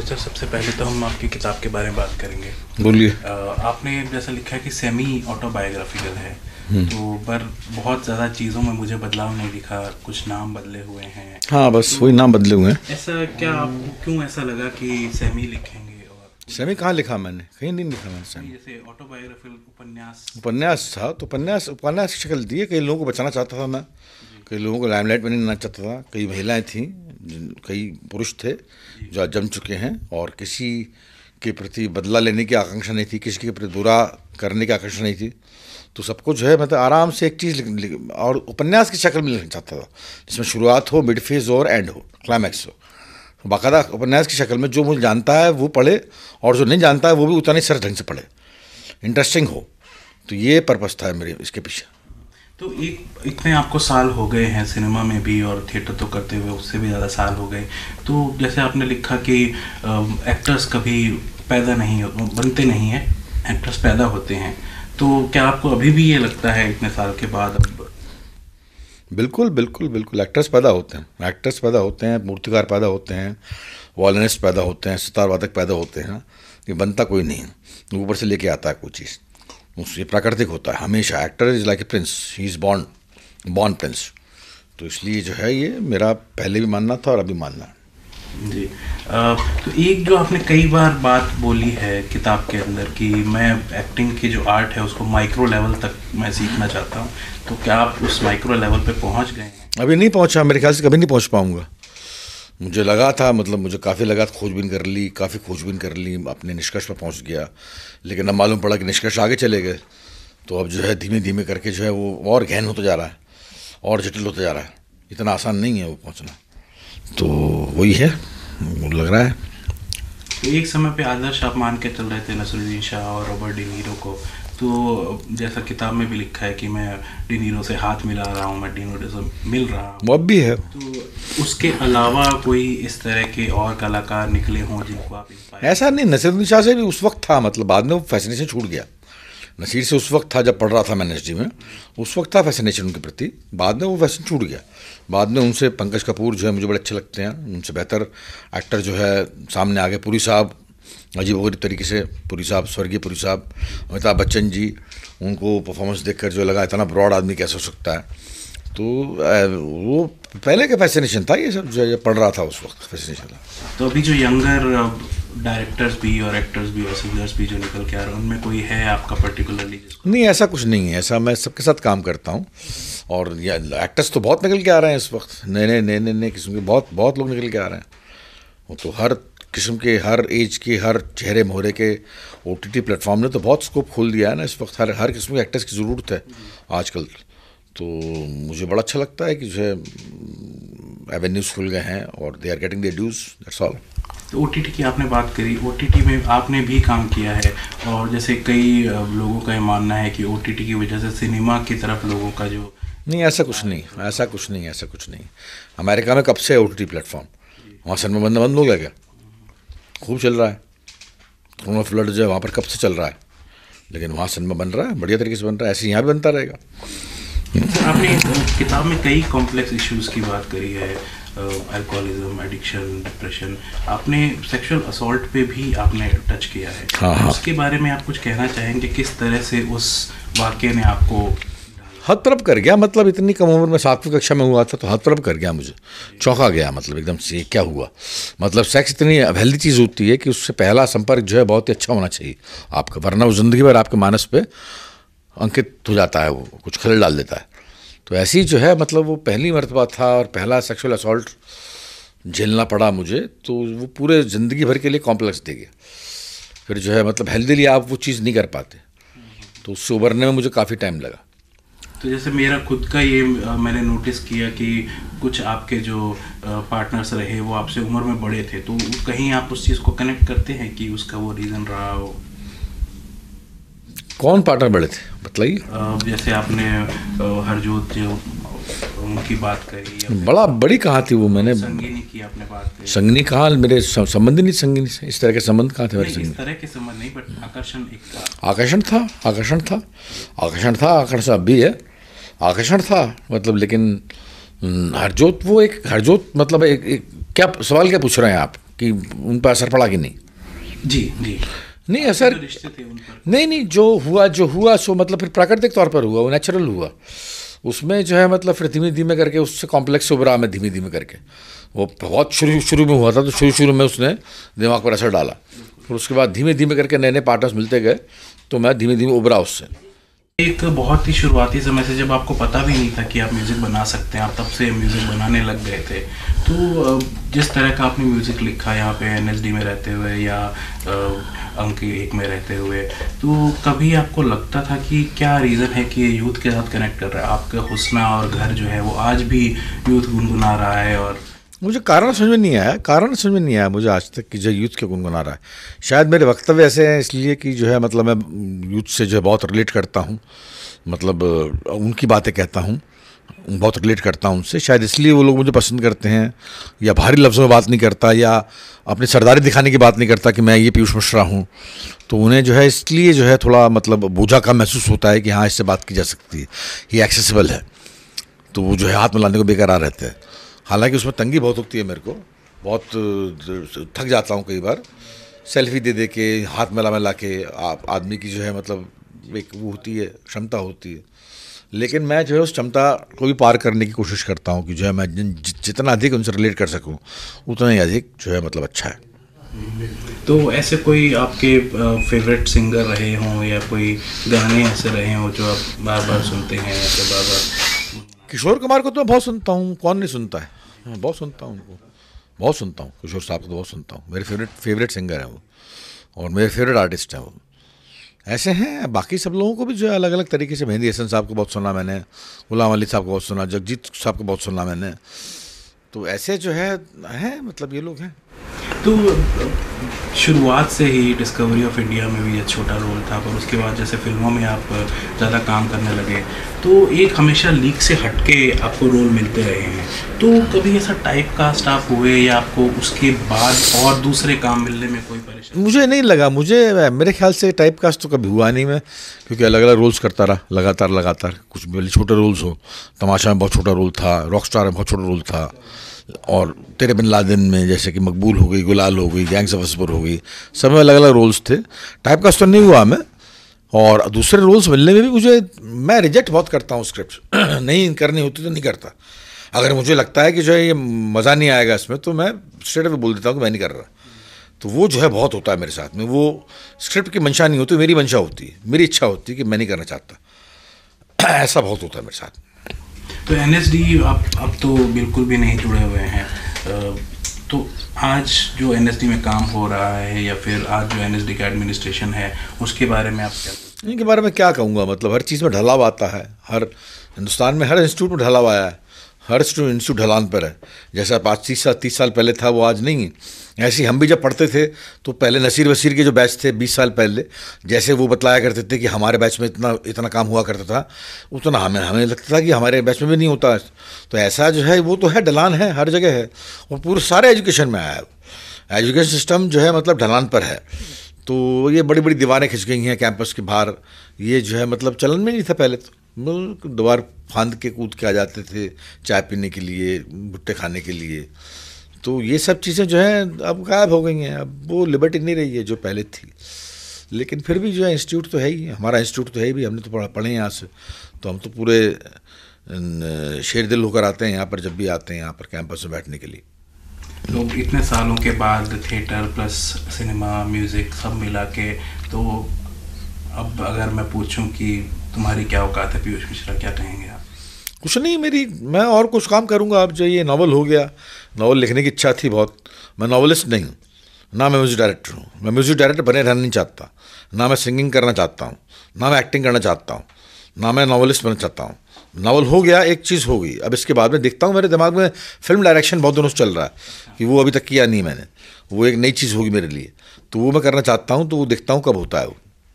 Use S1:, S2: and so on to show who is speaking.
S1: तो सर सबसे पहले तो हम आपकी किताब के बारे में बात करेंगे।
S2: बोलिए।
S1: आपने जैसा लिखा है कि सेमी ऑटोबायोग्राफिकल है, तो पर बहुत ज़्यादा चीज़ों में मुझे बदलाव नहीं दिखा, कुछ नाम बदले हुए हैं।
S2: हाँ, बस
S1: तो
S2: वही नाम बदले हुए हैं।
S1: ऐसा क्या आपको क्यों ऐसा लगा कि सेमी लिखेंगे? और
S2: सेमी कहाँ लिखा मैंने? कहीं नहीं लिखा मैंने सेमी।
S1: जैसे ऑटोबायोग्राफिकल उपन्यास
S2: उपन्यास था तो उपन्यास की शक्ल दी है। कई लोगों को बचाना चाहता था मैं, कई लोगों को लाइमलाइट में नहीं लाना चाहता था। कई महिलाएं थीं, कई पुरुष थे जो आज जम चुके हैं, और किसी के प्रति बदला लेने की आकांक्षा नहीं थी, किसी के प्रति बुरा करने की आकांक्षा नहीं थी। तो सब कुछ है मतलब आराम से एक चीज़ और उपन्यास की शक्ल में लिखना चाहता था, जिसमें शुरुआत हो, मिड फेज हो और एंड हो, क्लाइमैक्स हो। बाकायदा उपन्यास की शक्ल में जो मुझे जानता है वो पढ़े, और जो नहीं जानता है वो भी उतना ही सरस ढंग से पढ़े, इंटरेस्टिंग हो। तो ये पर्पस था मेरे इसके पीछे।
S1: तो एक इतने आपको साल हो गए हैं सिनेमा में भी, और थिएटर तो करते हुए उससे भी ज़्यादा साल हो गए। तो जैसे आपने लिखा कि एक्टर्स कभी पैदा नहीं बनते नहीं हैं, एक्टर्स पैदा होते हैं। तो क्या आपको अभी भी ये लगता है इतने साल के बाद? अब
S2: बिल्कुल बिल्कुल बिल्कुल, एक्टर्स पैदा होते हैं, एक्टर्स पैदा होते हैं, मूर्तिकार पैदा होते हैं, वॉयलिनिस्ट पैदा होते हैं, सितार वादक पैदा होते हैं। ये बनता कोई नहीं है, ऊपर से लेके आता है कोई चीज़। ये प्राकृतिक होता है हमेशा। Actor is like a Prince, he is born Prince. तो इसलिए जो है ये मेरा पहले भी मानना था और अभी मानना है।
S1: जी। तो एक जो आपने कई बार बात बोली है किताब के अंदर कि मैं एक्टिंग की जो आर्ट है उसको माइक्रो लेवल तक मैं सीखना चाहता हूँ, तो क्या आप उस माइक्रो लेवल पे पहुँच गए हैं?
S2: अभी नहीं पहुंचा, मेरे ख्याल से कभी नहीं पहुंच पाऊंगा। मुझे लगा था, मतलब मुझे काफ़ी लगा, खोजबीन कर ली, काफ़ी खोजबीन कर ली, अपने निष्कर्ष पर पहुंच गया। लेकिन अब मालूम पड़ा कि निष्कर्ष आगे चले गए, तो अब जो है धीमे धीमे करके जो है वो और गहन होता जा रहा है, और जटिल होता जा रहा है। इतना आसान नहीं है वो पहुंचना। तो वही है, वो लग रहा है।
S1: तो एक समय पे आदर्श आप मान के चल रहे थे नसीरुद्दीन शाह और रॉबर्ट डी नीरो को। तो जैसा किताब में भी लिखा है कि मैं डी नीरो से हाथ मिला रहा हूँ, मैं डी नीरो से मिल रहा हूँ।
S2: वो अब भी है।
S1: तो उसके अलावा कोई इस तरह के और कलाकार निकले हों जिनको आप इंस्पायर?
S2: ऐसा नहीं, नसीरुद्दीन शाह से भी उस वक्त था, मतलब बाद में वो फैसिनेशन छूट गया। नसीर से उस वक्त था जब पढ़ रहा था मैं एनएसडी में, उस वक्त था फैसिनेशन उनके प्रति। बाद में वो फैशन छूट गया। बाद में उनसे पंकज कपूर जो है मुझे बड़े अच्छे लगते हैं, उनसे बेहतर एक्टर जो है सामने आ गए। पुरी साहब, अजीब वगैरह तरीके से पुरी साहब, स्वर्गीय पुरी साहब, अमिताभ बच्चन जी, उनको परफॉर्मेंस देखकर जो लगा इतना ब्रॉड आदमी कैसे हो सकता है। तो वो पहले का फैसिनेशन था, ये सब जो पढ़ रहा था उस वक्त फैसिनेशन था।
S1: तो अभी जो यंगर डायरेक्टर्स भी और एक्टर्स भी और सिंगर्स भी जो निकल के आ रहे हैं, उनमें कोई है आपका पर्टिकुलरली जिसको?
S2: नहीं, ऐसा कुछ नहीं है। ऐसा मैं सबके साथ काम करता हूँ, और एक्टर्स तो बहुत निकल के आ रहे हैं इस वक्त, नए किस्म के बहुत लोग निकल के आ रहे हैं। वो तो हर किस्म के, हर एज के, हर चेहरे मोहरे के OTT प्लेटफॉर्म ने तो बहुत स्कोप खोल दिया है ना इस वक्त। हर किस्म के एक्टर्स की ज़रूरत है आजकल। तो मुझे बड़ा अच्छा लगता है कि जो है एवेन्यूज़ खुल गए हैं और they are getting their dues, that's all.
S1: तो OTT की आपने बात करी, OTT में आपने भी काम किया है, और जैसे कई लोगों का ये मानना है कि OTT की वजह से सिनेमा की तरफ लोगों का जो...
S2: नहीं, ऐसा कुछ नहीं। अमेरिका में कब से OTT प्लेटफॉर्म, वहाँ सिनेमा बंद हो गया क्या? खूब चल रहा है। कोरोना फ्लड जो है वहाँ पर कब से चल रहा है, लेकिन वहाँ सिनेमा बन रहा है, बढ़िया तरीके से बन रहा है। ऐसे यहाँ भी बनता रहेगा।
S1: आपने किताब में कई कॉम्प्लेक्स इश्यूज की बात करी है, अल्कोहलिज्म, एडिक्शन, डिप्रेशन। आपने सेक्सुअल असॉल्ट पे भी आपने टच किया है।
S2: हाँ।
S1: उसके बारे में आप कुछ कहना चाहेंगे? किस तरह से उस वाक़ये ने आपको
S2: हद तरफ कर गया? मतलब इतनी कम उम्र में 7वीं कक्षा में हुआ था तो हद तरफ कर गया, मुझे चौंका गया। मतलब एकदम से क्या हुआ? मतलब सेक्स इतनी हेल्दी चीज़ होती है कि उससे पहला संपर्क जो है बहुत ही अच्छा होना चाहिए आपका, वरना वो ज़िंदगी भर आपके मानस पे अंकित हो जाता है, वो कुछ खलल डाल देता है। तो ऐसी जो है, मतलब वो पहली मर्तबा था और पहला सेक्सुअल असॉल्ट झेलना पड़ा मुझे, तो वो पूरे ज़िंदगी भर के लिए कॉम्प्लेक्स दे गया। फिर जो है मतलब हेल्दीली आप वो चीज़ नहीं कर पाते, तो उससे उभरने में मुझे काफ़ी टाइम लगा।
S1: तो जैसे मेरा खुद का ये मैंने नोटिस किया कि कुछ आपके जो पार्टनर्स रहे वो आपसे उम्र में बड़े थे, तो कहीं आप उस चीज़ को कनेक्ट करते हैं कि उसका वो रीज़न रहा हो?
S2: कौन पार्टनर बड़े थे बताइए?
S1: जैसे आपने हरजोत जो उनकी बात करी,
S2: बड़ी कहाँ थी वो? मैंने
S1: संगिनी की आपने बात करी।
S2: संगिनी कहाँ? मेरे संबंध नहीं संगिनी से, इस तरह के संबंध कहाँ थे मेरे संगिनी?
S1: इस तरह के संबंध नहीं, बट आकर्षण एक था।
S2: आकर्षण अब भी है, आकर्षण था मतलब। लेकिन हरजोत, वो एक हरजोत मतलब एक क्या सवाल क्या पूछ रहे हैं आप? कि उन पर असर पड़ा कि नहीं?
S1: जी जी।
S2: नहीं असर,
S1: रिश्ते थे उन पर?
S2: नहीं, जो हुआ सो मतलब फिर प्राकृतिक तौर पर हुआ, वो नेचुरल हुआ। उसमें जो है मतलब फिर धीमे धीमे करके उससे कॉम्प्लेक्स से उभरा मैं, धीमे धीमे करके। वो बहुत शुरू में हुआ था, तो शुरू में उसने दिमाग पर असर डाला, फिर उसके बाद धीमे धीमे करके नए नए पार्टनर्स मिलते गए, तो मैं धीमे धीमे उभरा उससे।
S1: एक बहुत ही शुरुआती समय से जब आपको पता भी नहीं था कि आप म्यूज़िक बना सकते हैं, आप तब से म्यूज़िक बनाने लग गए थे, तो जिस तरह का आपने म्यूज़िक लिखा यहाँ पे एनएसडी में रहते हुए या अंक 1 में रहते हुए, तो कभी आपको लगता था कि क्या रीज़न है कि ये यूथ के साथ कनेक्ट कर रहा है? आपका हुस्ना और घर जो है वो आज भी यूथ गुनगुना रहा है, और
S2: मुझे कारण समझ में नहीं आया मुझे आज तक कि जो यूथ क्यों गुनगुना रहा है। शायद मेरे वक्तव्य ऐसे हैं इसलिए कि जो है मतलब मैं यूथ से जो है बहुत रिलेट करता हूँ, मतलब उनकी बातें कहता हूँ, बहुत रिलेट करता हूँ उनसे, शायद इसलिए वो लोग मुझे पसंद करते हैं। या भारी लफ्ज़ों में बात नहीं करता, या अपनी सरदारी दिखाने की बात नहीं करता कि मैं ये पीयूष मिश्रा हूँ, तो उन्हें जो है इसलिए जो है थोड़ा मतलब बोझा का महसूस होता है कि हाँ इससे बात की जा सकती है, ये एक्सेसिबल है, तो वो जो है हाथ मिलाने को बेकरार रहते हैं। हालांकि उसमें तंगी बहुत होती है, मेरे को बहुत थक जाता हूँ कई बार, सेल्फी दे के हाथ मिला के आदमी की जो है मतलब एक वो होती है, क्षमता होती है, लेकिन मैं जो है उस क्षमता को भी पार करने की कोशिश करता हूँ कि जो है मैं जितना अधिक उनसे रिलेट कर सकूँ उतना ही अधिक जो है मतलब अच्छा है।
S1: तो ऐसे कोई आपके फेवरेट सिंगर रहे हों या कोई गाने ऐसे रहे हों जो आप बार बार सुनते हैं, ऐसे बार बार?
S2: किशोर कुमार को तो मैं बहुत सुनता हूँ, कौन नहीं सुनता है, बहुत सुनता हूँ उनको, बहुत सुनता हूँ किशोर साहब को तो बहुत सुनता हूँ, मेरे फेवरेट सिंगर हैं वो, और मेरे फेवरेट आर्टिस्ट हैं वो। ऐसे हैं बाकी सब लोगों को भी जो है अलग अलग तरीके से, मेहंदी हसन साहब को बहुत सुना मैंने, गुलाम अली साहब को बहुत सुना, जगजीत साहब को बहुत सुना मैंने, तो ऐसे जो है मतलब ये लोग हैं।
S1: तो शुरुआत से ही डिस्कवरी ऑफ इंडिया में भी एक छोटा रोल था, पर उसके बाद जैसे फिल्मों में आप ज़्यादा काम करने लगे, तो एक हमेशा लीक से हटके आपको रोल मिलते रहे हैं, तो कभी ऐसा टाइप कास्ट आप हुए या आपको उसके बाद और दूसरे काम मिलने में कोई परेशानी?
S2: मुझे नहीं लगा, मेरे ख्याल से टाइप कास्ट तो कभी हुआ नहीं मैं, क्योंकि अलग अलग रोल्स करता रहा लगातार, कुछ भले छोटे रोल्स हो, तमाशा में बहुत छोटा रोल था, रॉकस्टार में बहुत छोटा रोल था, और तेरे बिन लादेन में जैसे कि मकबूल हो गई, गुलाल हो गई, गैंग्स ऑफ वासेपुर हो गई, सब में अलग अलग रोल्स थे, टाइप कास्ट तो नहीं हुआ मैं। और दूसरे रोल्स मिलने में भी मैं रिजेक्ट बहुत करता हूँ स्क्रिप्ट नहीं करनी होती तो नहीं करता। अगर मुझे लगता है कि जो है ये मज़ा नहीं आएगा इसमें, तो मैं स्ट्रेट अवे बोल देता हूँ कि मैं नहीं कर रहा। तो वो जो है बहुत होता है मेरे साथ में, वो स्क्रिप्ट की मंशा नहीं होती, मेरी मंशा होती है, मेरी इच्छा होती है कि मैं नहीं करना चाहता ऐसा बहुत होता है मेरे साथ।
S1: तो एनएसडी अब तो बिल्कुल भी नहीं जुड़े हुए हैं, तो आज जो एनएसडी में काम हो रहा है या फिर आज जो एनएसडी का एडमिनिस्ट्रेशन है उसके बारे में आप क्या?
S2: इनके बारे में क्या कहूँगा, मतलब हर चीज़ में ढलाव आता है, हर हिंदुस्तान में हर इंस्टीट्यूट में ढलाव आया है, हर इंस्टीट्यूट ढलान पर है। जैसा 30 साल पहले था वो आज नहीं है। ऐसे ही हम भी जब पढ़ते थे तो पहले नसीर वसीर के जो बैच थे 20 साल पहले, जैसे वो बतलाया करते थे कि हमारे बैच में इतना काम हुआ करता था, उतना हमें लगता था कि हमारे बैच में भी नहीं होता। तो ऐसा जो है वो तो है, ढलान है, हर जगह है, और पूरे सारे एजुकेशन में आया है। एजुकेशन सिस्टम जो है मतलब ढलान पर है। तो ये बड़ी बड़ी दीवारें खिंच गई हैं कैंपस के बाहर, ये जो है मतलब चलन में नहीं था पहले, तो दीवार फांद के कूद के आ जाते थे चाय पीने के लिए, भुट्टे खाने के लिए। तो ये सब चीज़ें जो हैं अब गायब हो गई हैं, अब वो लिबर्टी नहीं रही है जो पहले थी। लेकिन फिर भी जो है इंस्टीट्यूट तो है ही, हमारा इंस्टीट्यूट तो है ही भी, हमने तो पढ़े हैं यहाँ से, तो हम तो पूरे शेर दिल होकर आते हैं यहाँ पर, जब भी आते हैं यहाँ पर कैंपस में बैठने के लिए।
S1: तो इतने सालों के बाद थिएटर प्लस सिनेमा म्यूज़िक सब मिला के, तो अब अगर मैं पूछूं कि तुम्हारी क्या औकात है पीयूष मिश्रा, क्या कहेंगे आप?
S2: कुछ नहीं, मैं और कुछ काम करूँगा। अब जो ये नावल हो गया, नावल लिखने की इच्छा थी बहुत, मैं नावलिस्ट नहीं हूँ, ना मैं म्यूज़िक डायरेक्टर हूँ, मैं म्यूज़िक डायरेक्टर बने रहना नहीं चाहता, ना मैं सिंगिंग करना चाहता हूँ, ना मैं एक्टिंग करना चाहता हूँ, ना मैं नावलिस्ट बनना चाहता हूँ। नावल हो गया, एक चीज़ हो गई, अब इसके बाद में देखता हूँ, मेरे दिमाग में फिल्म डायरेक्शन बहुत दिनों से चल रहा है कि वो अभी तक किया नहीं मैंने, वो एक नई चीज़ होगी मेरे लिए, तो वो मैं करना चाहता हूँ, तो वो देखता हूँ कब होता है वो।